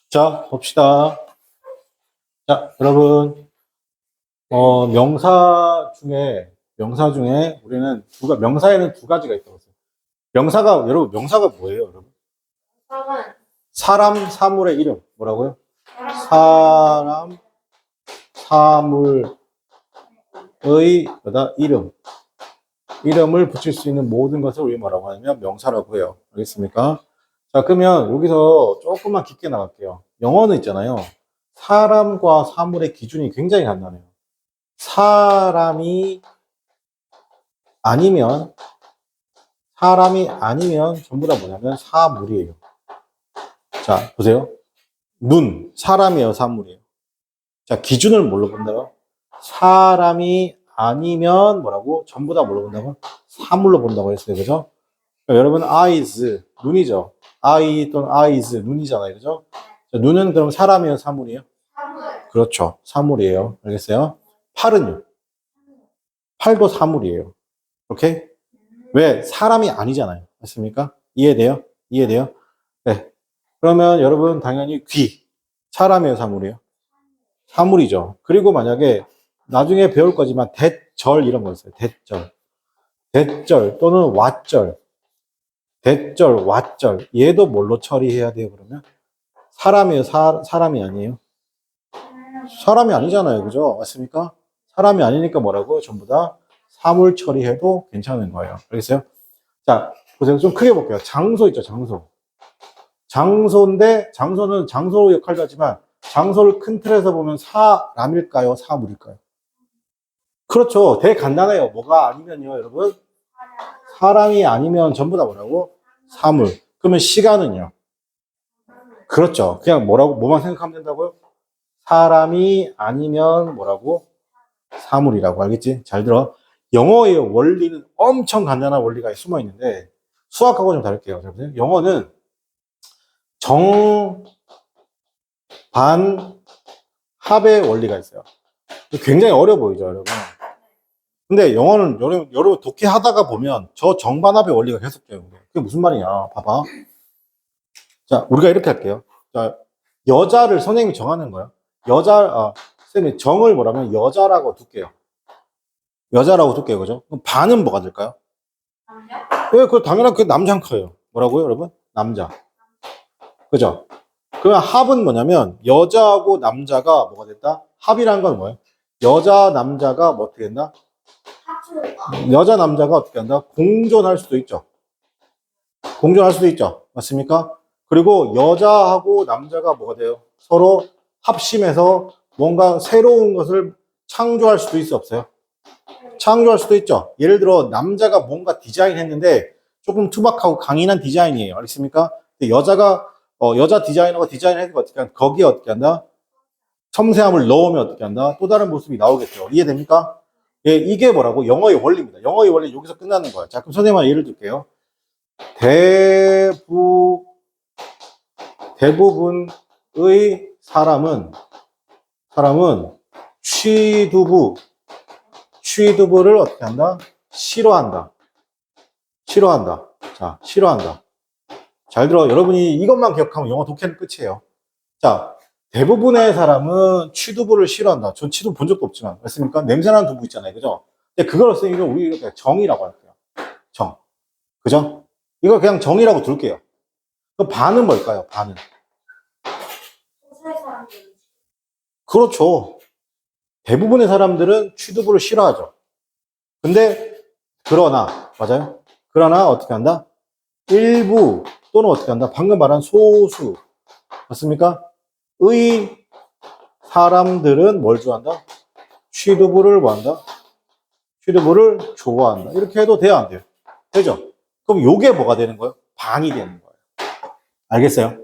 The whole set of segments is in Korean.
자, 봅시다. 자, 여러분, 명사 중에 우리는 명사에는 두 가지가 있다고 했어요. 여러분, 명사가 뭐예요, 여러분? 사람, 사람, 사물의 이름. 뭐라고요? 사람, 사물의 이름. 이름을 붙일 수 있는 모든 것을 우리 뭐라고 하냐면 명사라고 해요. 알겠습니까? 자, 그러면 여기서 조금만 깊게 나갈게요. 영어는 있잖아요. 사람과 사물의 기준이 굉장히 간단해요. 사람이 아니면 전부 다 뭐냐면 사물이에요. 자, 보세요. 사람이에요, 사물이에요. 자, 기준을 뭘로 본다고? 사람이 아니면 뭐라고? 전부 다 뭘로 본다고? 사물로 본다고 했어요. 그죠? 그러니까 여러분, eyes, 눈이죠. eye 또는 eyes, 눈이잖아요. 그죠? 자, 눈은 그럼 사람이에요, 사물이에요? 사물, 그렇죠. 사물이에요. 알겠어요? 팔은요? 팔도 사물이에요. 오케이? 왜? 사람이 아니잖아요. 맞습니까? 이해돼요? 이해돼요? 네. 그러면 여러분, 당연히 귀. 사람이에요, 사물이에요? 사물이죠. 그리고 만약에 나중에 배울 거지만 대절 이런 거 있어요. 대절. 대절 또는 왓절. 대절, 왓절. 얘도 뭘로 처리해야 돼요, 그러면? 사람이에요, 사람이 아니에요? 사람이 아니잖아요. 그죠? 맞습니까? 사람이 아니니까 뭐라고? 전부 다 사물 처리해도 괜찮은 거예요. 알겠어요? 자, 보세요. 좀 크게 볼게요. 장소 있죠, 장소. 장소인데, 장소는 장소 역할도 하지만, 장소를 큰 틀에서 보면 사람일까요? 사물일까요? 그렇죠. 되게 간단해요. 뭐가 아니면요, 여러분? 사람이 아니면 전부 다 뭐라고? 사물. 그러면 시간은요? 그렇죠. 그냥 뭐만 생각하면 된다고요? 사람이 아니면 뭐라고? 사물이라고. 알겠지? 잘 들어. 영어의 원리는 엄청 간단한 원리가 숨어 있는데, 수학하고 좀 다를게요. 자, 보세요. 영어는 정, 반, 합의 원리가 있어요. 굉장히 어려 보이죠, 여러분? 근데 영어는 여러분 독해하다가 보면 저 정반합의 원리가 계속돼요. 그게 무슨 말이냐? 봐봐. 자, 우리가 이렇게 할게요. 자, 여자를 선생님이 정하는 거예요. 선생님이 정을 뭐라면 여자라고 둘게요. 여자라고 둘게요. 그죠? 그럼 반은 뭐가 될까요? 남자, 예, 그 당연한 그 남자인 거예요. 뭐라고요, 여러분? 남자. 그죠? 그러면 합은 뭐냐면 여자하고 남자가 뭐가 됐다? 합이라는 건 뭐예요? 여자, 남자가 뭐 어떻게 된다? 합주, 여자, 남자가 어떻게 한다? 공존할 수도 있죠. 공존할 수도 있죠. 맞습니까? 그리고 여자하고 남자가 뭐가 돼요? 서로 합심해서 뭔가 새로운 것을 창조할 수도 있어, 없어요? 창조할 수도 있죠. 예를 들어 남자가 뭔가 디자인했는데 조금 투박하고 강인한 디자인이에요. 알겠습니까? 근데 여자 디자이너가 디자인을 어떻게 한다? 거기에 어떻게 한다? 섬세함을 넣으면 어떻게 한다? 또 다른 모습이 나오겠죠. 이해됩니까? 예, 이게 뭐라고? 영어의 원리입니다. 영어의 원리 여기서 끝나는 거예요. 자, 그럼 선생님 예를 들게요. 대부분의 사람은 취두부를 어떻게 한다? 싫어한다. 자, 싫어한다. 잘 들어. 여러분이 이것만 기억하면 영어 독해는 끝이에요. 자, 대부분의 사람은 취두부를 싫어한다. 전 취두부 본 적도 없지만. 맞습니까? 냄새나는 두부 있잖아요. 그죠? 근데 그걸 쓰니까 우리 정이라고 할게요. 정. 그죠? 이걸 그냥 정이라고 둘게요. 그럼 반은 뭘까요? 반은. 소수의 사람들, 그렇죠. 대부분의 사람들은 취두부를 싫어하죠. 근데, 맞아요? 그러나 어떻게 한다? 일부 또는 어떻게 한다? 방금 말한 소수. 맞습니까? 의 사람들은 뭘 좋아한다? 취두부를 뭐 한다? 취두부를 좋아한다. 이렇게 해도 돼요, 안 돼요? 되죠? 그럼 요게 뭐가 되는 거예요? 반이 되는 거예요. 알겠어요?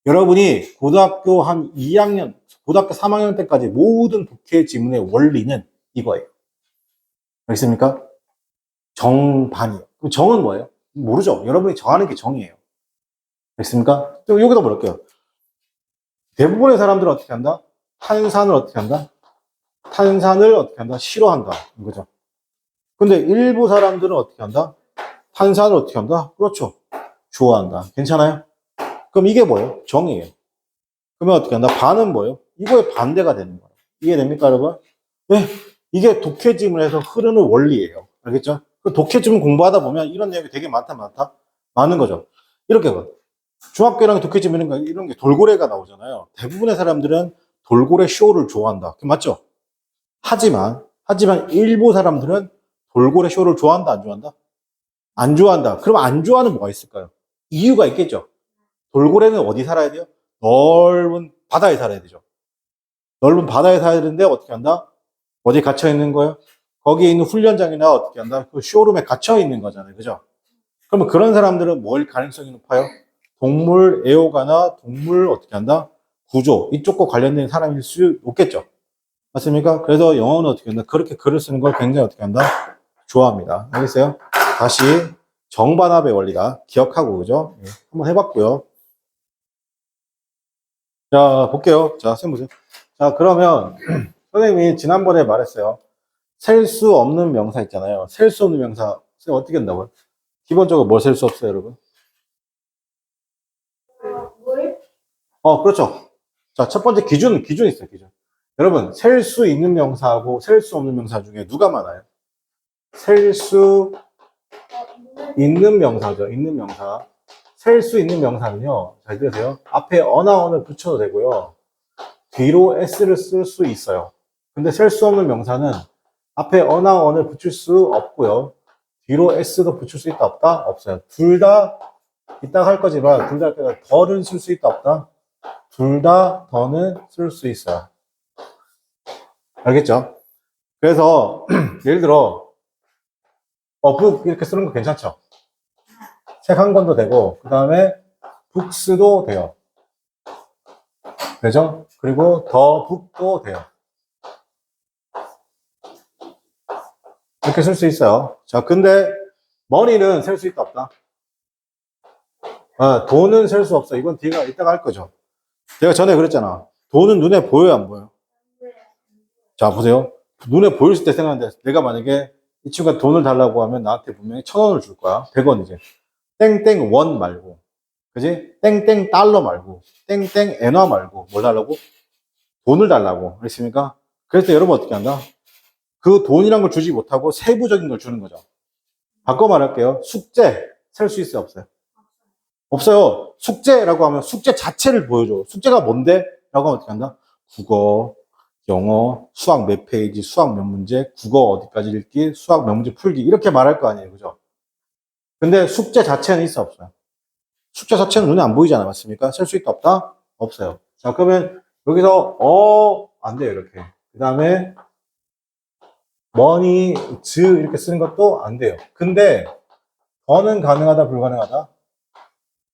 여러분이 고등학교 3학년 때까지 모든 독해 지문의 원리는 이거예요. 알겠습니까? 정반이에요. 그럼 정은 뭐예요? 모르죠. 여러분이 정하는 게 정이에요. 알겠습니까? 또 여기다 볼게요. 대부분의 사람들은 어떻게 한다? 탄산을 어떻게 한다? 탄산을 어떻게 한다? 싫어한다. 이거죠. 근데 일부 사람들은 어떻게 한다? 탄산을 어떻게 한다? 그렇죠. 좋아한다. 괜찮아요? 그럼 이게 뭐예요? 정이에요. 그러면 어떻게 한다? 반은 뭐예요? 이거의 반대가 되는 거예요. 이해됩니까, 여러분? 네, 이게 독해짐을 해서 흐르는 원리예요. 알겠죠? 그 독해짐 공부하다 보면 이런 내용이 되게 많은 거죠. 이렇게 봐. 중학교랑 독해짐 이런 게 돌고래가 나오잖아요. 대부분의 사람들은 돌고래 쇼를 좋아한다. 맞죠? 하지만 일부 사람들은 돌고래 쇼를 좋아한다, 안 좋아한다? 안 좋아한다. 그럼 안 좋아하는 뭐가 있을까요? 이유가 있겠죠. 돌고래는 어디 살아야 돼요? 넓은 바다에 살아야 되죠. 넓은 바다에 살아야 되는데 어떻게 한다? 어디 갇혀 있는 거예요? 거기에 있는 훈련장이나 어떻게 한다? 그 쇼룸에 갇혀 있는 거잖아요. 그죠? 그러면 그런 사람들은 뭘 가능성이 높아요? 동물 애호가나 동물 어떻게 한다? 구조 이쪽과 관련된 사람일 수 있겠죠. 맞습니까? 그래서 영어는 어떻게 한다? 그렇게 글을 쓰는 걸 굉장히 어떻게 한다? 좋아합니다. 알겠어요? 다시 정반합의 원리다. 기억하고 그죠? 예, 한번 해봤고요. 자, 볼게요. 자, 선생님 보세요. 자, 그러면 선생님이 지난번에 말했어요. 셀 수 없는 명사 있잖아요. 셀 수 없는 명사. 선생님 어떻게 한다고요? 기본적으로 뭘 셀 수 없어요, 여러분? 물? 그렇죠. 자, 첫 번째 기준 있어요, 기준. 여러분, 셀 수 있는 명사하고 셀 수 없는 명사 중에 누가 많아요? 셀 수 있는 명사죠, 있는 명사. 셀 수 있는 명사는요, 잘 들으세요. 앞에 어나언을 붙여도 되고요. 뒤로 s를 쓸 수 있어요. 근데 셀 수 없는 명사는 앞에 어나언을 붙일 수 없고요. 뒤로 s도 붙일 수 있다, 없다? 없어요. 둘 다 이따가 할 거지만, 둘 다 덜은 쓸 수 있다, 없다? 둘 다 더는 쓸 수 있어요. 알겠죠? 그래서 예를 들어 book 이렇게 쓰는 거 괜찮죠? 책 한 권도 되고 그 다음에 books도 돼요. 그죠? 그리고 the book도 돼요. 이렇게 쓸 수 있어요. 자, 근데 money는 셀 수 있다 없다? 돈은 셀 수 없어. 이건 뒤가 이따가 할 거죠. 제가 전에 그랬잖아. 돈은 눈에 보여요, 안 보여요? 자, 보세요. 눈에 보일 때 생각하는데 내가 만약에 이 친구가 돈을 달라고 하면 나한테 분명히 1,000원을 줄 거야. 100원이지. 땡땡 원 말고. 그지? 땡땡 달러 말고. 땡땡 엔화 말고. 뭘 달라고? 돈을 달라고. 그랬습니까? 그래서 여러분 어떻게 한다? 그 돈이란 걸 주지 못하고 세부적인 걸 주는 거죠. 바꿔 말할게요. 숙제. 셀 수 있어요? 없어요? 없어요. 숙제라고 하면 숙제 자체를 보여줘. 숙제가 뭔데? 라고 하면 어떻게 한다? 국어, 영어, 수학 몇 페이지, 수학 몇 문제, 국어 어디까지 읽기, 수학 몇 문제 풀기. 이렇게 말할 거 아니에요. 그죠? 근데 숙제 자체는 있어, 없어요? 숙제 자체는 눈에 안 보이잖아. 맞습니까? 셀 수 있다, 없다? 없어요. 자, 그러면 여기서, 안 돼요. 이렇게. 그 다음에, money, 이렇게 쓰는 것도 안 돼요. 근데, 더는 가능하다, 불가능하다?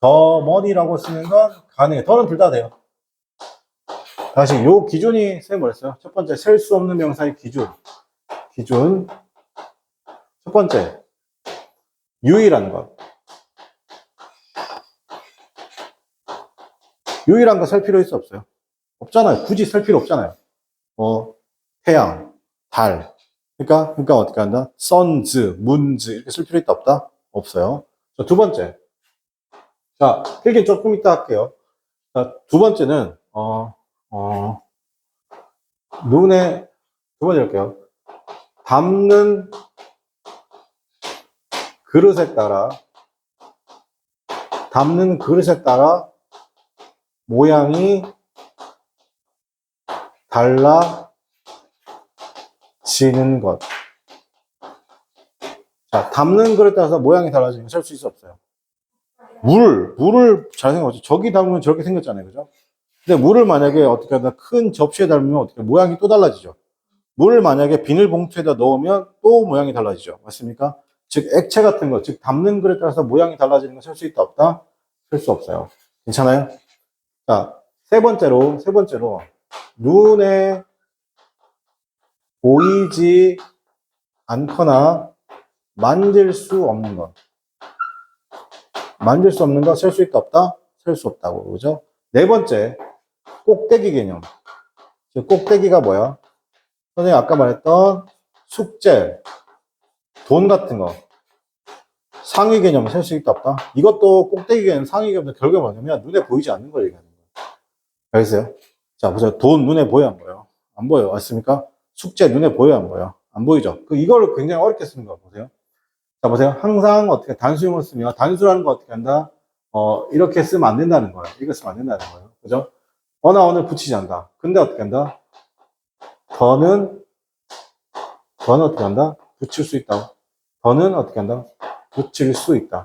더 money라고 쓰는 건 가능해. 더는 둘 다 돼요. 다시, 요 기준이, 선생님 뭐랬어요? 첫 번째, 셀 수 없는 명사의 기준. 첫 번째, 유일한 것. 유일한 거 셀 필요 있어, 없어요? 없잖아요. 굳이 셀 필요 없잖아요. 태양, 달. 그러니까 어떻게 한다? 선즈, 문즈 이렇게 쓸 필요 있다 없다? 없어요. 자, 두 번째. 자, 필기 조금 이따 할게요. 자, 두 번째는 눈에 두 번째 할게요. 담는 그릇에 따라 모양이 달라지는 것. 자, 담는 그릇에 따라서 모양이 달라지는 거 셀 수 있어 없어요? 물을 잘 생각해보세요. 저기 담으면 저렇게 생겼잖아요. 그죠? 근데 물을 만약에 어떻게 하다 큰 접시에 담으면 어떻게 모양이 또 달라지죠. 물을 만약에 비닐봉투에다 넣으면 또 모양이 달라지죠. 맞습니까? 즉 액체 같은 거, 즉 담는 그릇에 따라서 모양이 달라지는 거 셀 수 있다 없다? 셀 수 없어요. 괜찮아요? 자, 세 번째로 눈에 보이지 않거나 만질 수 없는 것. 만질 수 없는 거 셀 수 있다 없다? 셀 수 없다고 그죠? 네 번째, 꼭대기 개념. 즉 꼭대기가 뭐야? 선생님 아까 말했던 숙제, 돈 같은 거. 상위 개념 셀 수 있다 없다? 이것도 꼭대기 개념, 상위 개념 결국에 뭐냐면 눈에 보이지 않는 걸 얘기하는 거예요. 알겠어요? 자, 보세요. 돈 눈에 보여, 안 보여? 안 보여. 맞습니까? 숙제 눈에 보여, 안 보여? 안 보이죠? 이거를 굉장히 어렵게 쓰는 거 보세요. 자, 보세요. 항상 어떻게 단수형을 쓰면, 단수라는 거 어떻게 한다? 이렇게 쓰면 안 된다는 거예요. 이거 쓰면 안 된다는 거예요. 그죠? 나 오늘 붙이지 않는다. 근데 어떻게 한다? 더는 어떻게 한다? 붙일 수 있다. 더는 어떻게 한다? 붙일 수 있다.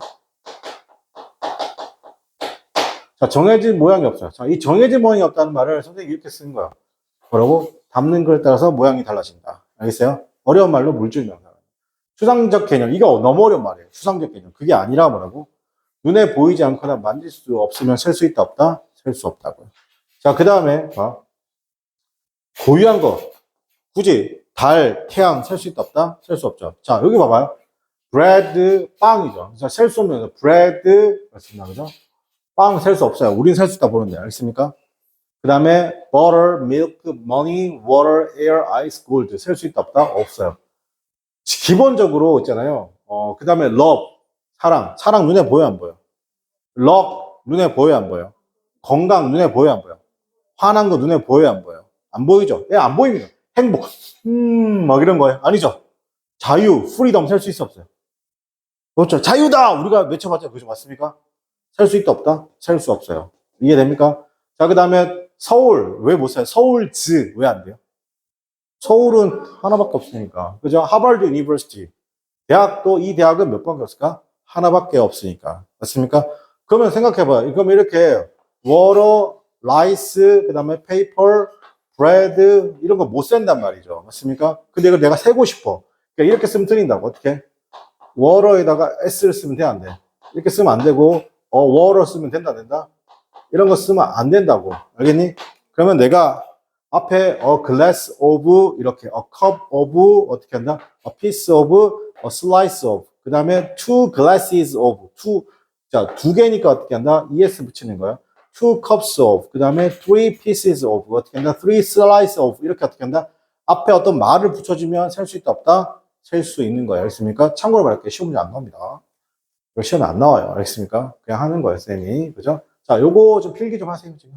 자, 정해진 모양이 없어요. 자, 이 정해진 모양이 없다는 말을 선생님이 이렇게 쓰는 거야. 뭐라고? 담는 거에 따라서 모양이 달라진다. 알겠어요? 어려운 말로 물질 명사. 추상적 개념. 이거 너무 어려운 말이에요. 추상적 개념. 그게 아니라 뭐라고? 눈에 보이지 않거나 만질 수 없으면 셀 수 있다, 없다? 셀 수 없다고요. 자, 그 다음에, 봐. 고유한 거. 굳이 달, 태양 셀 수 있다, 없다? 셀 수 없죠. 자, 여기 봐봐요. bread, 빵이죠. 그래서 셀 수 없는 bread, 그렇습니다. 그죠? 빵 셀 수 없어요. 우린 셀 수 있다 보는데, 알겠습니까? 그 다음에 butter, milk, money, water, air, ice, gold 셀 수 있다, 없다? 없어요. 기본적으로 있잖아요. 그 다음에 love, 사랑 눈에 보여, 안 보여? love, 눈에 보여, 안 보여? 건강 눈에 보여, 안 보여? 화난 거 눈에 보여, 안 보여? 안 보이죠? 예, 안 보입니다. 행복, 막 이런 거예요. 아니죠? 자유, freedom 셀 수 있어, 없어요? 그렇죠. 자유다! 우리가 외쳐봤죠. 그죠? 맞습니까? 셀 수 있다, 없다? 셀 수 없어요. 이해됩니까? 자, 그 다음에 서울, 왜 못 써요? 서울즈, 왜 안 돼요? 서울은 하나밖에 없으니까. 그죠? 하버드 유니버시티. 대학도, 이 대학은 몇 번밖에 없을까? 하나밖에 없으니까. 맞습니까? 그러면 생각해봐요. 그럼 이렇게, water, rice, 그 다음에 paper, bread, 이런 거 못 쓴단 말이죠. 맞습니까? 근데 이걸 내가 세고 싶어. 그러니까 이렇게 쓰면 틀린다고. 어떻게? water에다가 s를 쓰면 돼, 안 돼? 이렇게 쓰면 안 되고, water 쓰면 된다, 안 된다? 이런 거 쓰면 안 된다고. 알겠니? 그러면 내가 앞에 a glass of 이렇게 a cup of 어떻게 한다? a piece of, a slice of 그 다음에 two glasses of 자, 두 개니까 어떻게 한다? es 붙이는 거야. two cups of 그 다음에 three pieces of 어떻게 한다? three slices of 이렇게 어떻게 한다? 앞에 어떤 말을 붙여주면 셀 수 있다 없다? 셀 수 있는 거예요. 알겠습니까? 참고로 말할게요. 시험 문제 안 나옵니다. 시험에 안 나와요. 알겠습니까? 그냥 하는 거예요, 쌤이. 그죠? 자, 요거 좀 필기 좀 하세요, 지금.